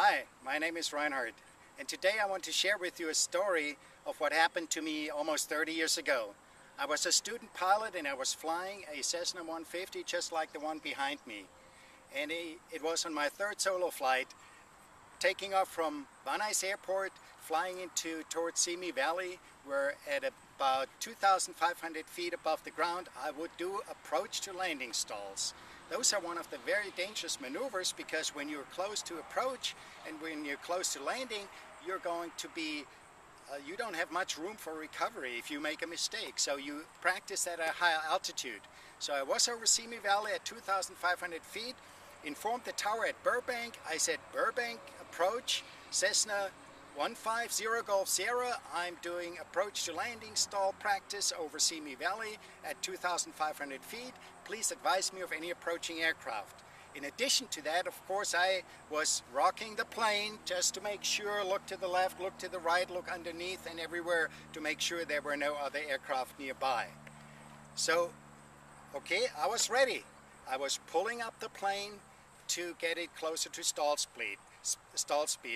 Hi, my name is Reinhard, and today I want to share with you a story of what happened to me almost 30 years ago. I was a student pilot and I was flying a Cessna 150 just like the one behind me. And it was on my third solo flight, taking off from Van Nuys Airport, flying towards Simi Valley, where at about 2,500 feet above the ground I would do approach to landing stalls. Those are one of the very dangerous maneuvers because when you're close to approach and when you're close to landing, you're going to be, you don't have much room for recovery if you make a mistake. So you practice at a high altitude. So I was over Simi Valley at 2,500 feet, informed the tower at Burbank. I said, Burbank, approach, Cessna 150 Golf Sierra. I'm doing approach to landing stall practice over Simi Valley at 2,500 feet. Please advise me of any approaching aircraft. In addition to that, of course, I was rocking the plane just to make sure, look to the left, look to the right, look underneath and everywhere to make sure there were no other aircraft nearby. So, okay, I was ready. I was pulling up the plane to get it closer to stall speed.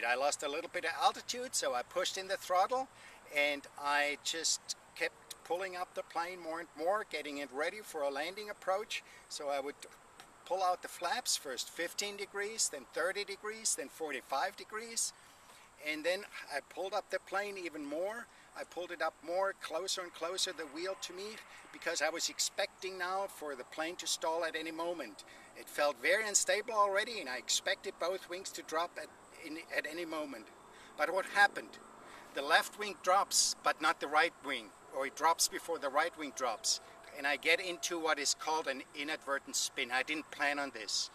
I lost a little bit of altitude, so I pushed in the throttle and I just kept pulling up the plane more and more, getting it ready for a landing approach. So I would pull out the flaps, first 15 degrees, then 30 degrees, then 45 degrees. And then I pulled up the plane even more. I pulled it up more, closer and closer, the wheel to me, because I was expecting now for the plane to stall at any moment. It felt very unstable already, and I expected both wings to drop at any moment. But what happened? The left wing drops, but not the right wing, or it drops before the right wing drops. And I get into what is called an inadvertent spin. I didn't plan on this.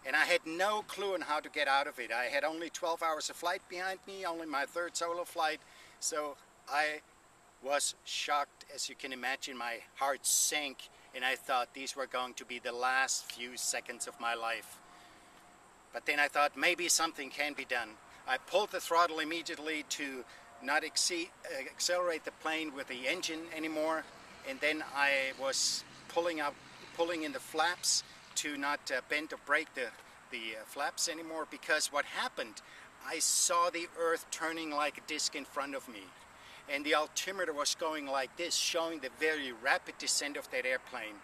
And I had no clue on how to get out of it. I had only 12 hours of flight behind me, only my third solo flight. So I was shocked, as you can imagine. My heart sank, and I thought these were going to be the last few seconds of my life. But then I thought maybe something can be done. I pulled the throttle immediately to not accelerate the plane with the engine anymore, and then I was pulling in the flaps to not bend or break the flaps anymore, because what happened, I saw the earth turning like a disc in front of me, and the altimeter was going like this, showing the very rapid descent of that airplane.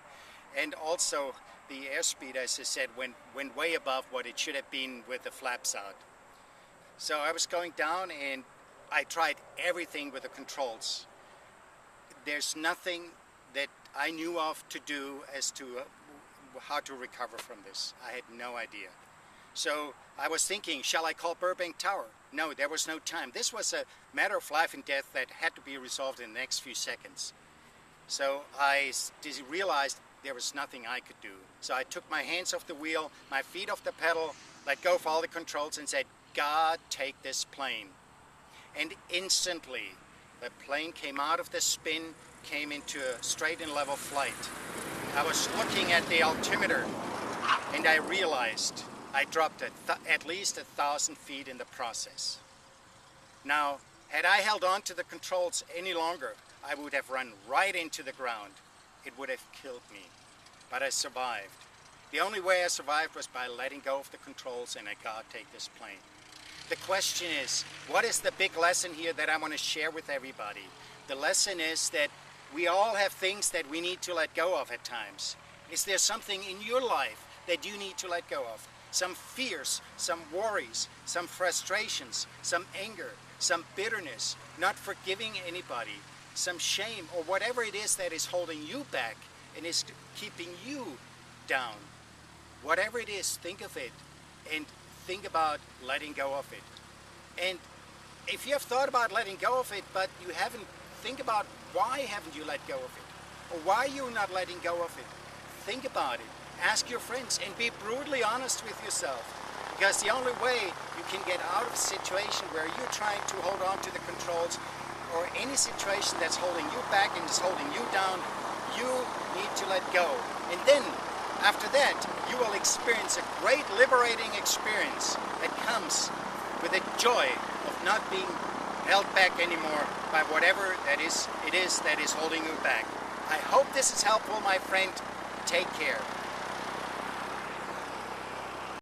And also the airspeed, as I said, went way above what it should have been with the flaps out. So I was going down and I tried everything with the controls. There's nothing that I knew of to do as to how to recover from this. I had no idea. So I was thinking, shall I call Burbank Tower? No, there was no time. This was a matter of life and death that had to be resolved in the next few seconds. So I realized there was nothing I could do. So I took my hands off the wheel, my feet off the pedal, let go of all the controls and said, God, take this plane. And instantly, the plane came out of the spin, came into a straight and level flight. I was looking at the altimeter and I realized I dropped at least 1,000 feet in the process. Now, had I held on to the controls any longer, I would have run right into the ground. It would have killed me, but I survived. The only way I survived was by letting go of the controls and I God, take this plane. The question is, what is the big lesson here that I want to share with everybody? The lesson is that we all have things that we need to let go of at times. Is there something in your life that you need to let go of? Some fears, some worries, some frustrations, some anger, some bitterness, not forgiving anybody, some shame, or whatever it is that is holding you back and is keeping you down. Whatever it is, think of it and think about letting go of it. And if you have thought about letting go of it, but you haven't, think about why haven't you let go of it? Or why you're not letting go of it? Think about it. Ask your friends and be brutally honest with yourself. Because the only way you can get out of a situation where you're trying to hold on to the controls, or any situation that's holding you back and is holding you down, you need to let go. And then, after that, you will experience a great liberating experience that comes with the joy of not being held back anymore by whatever it is that is holding you back. I hope this is helpful, my friend. Take care.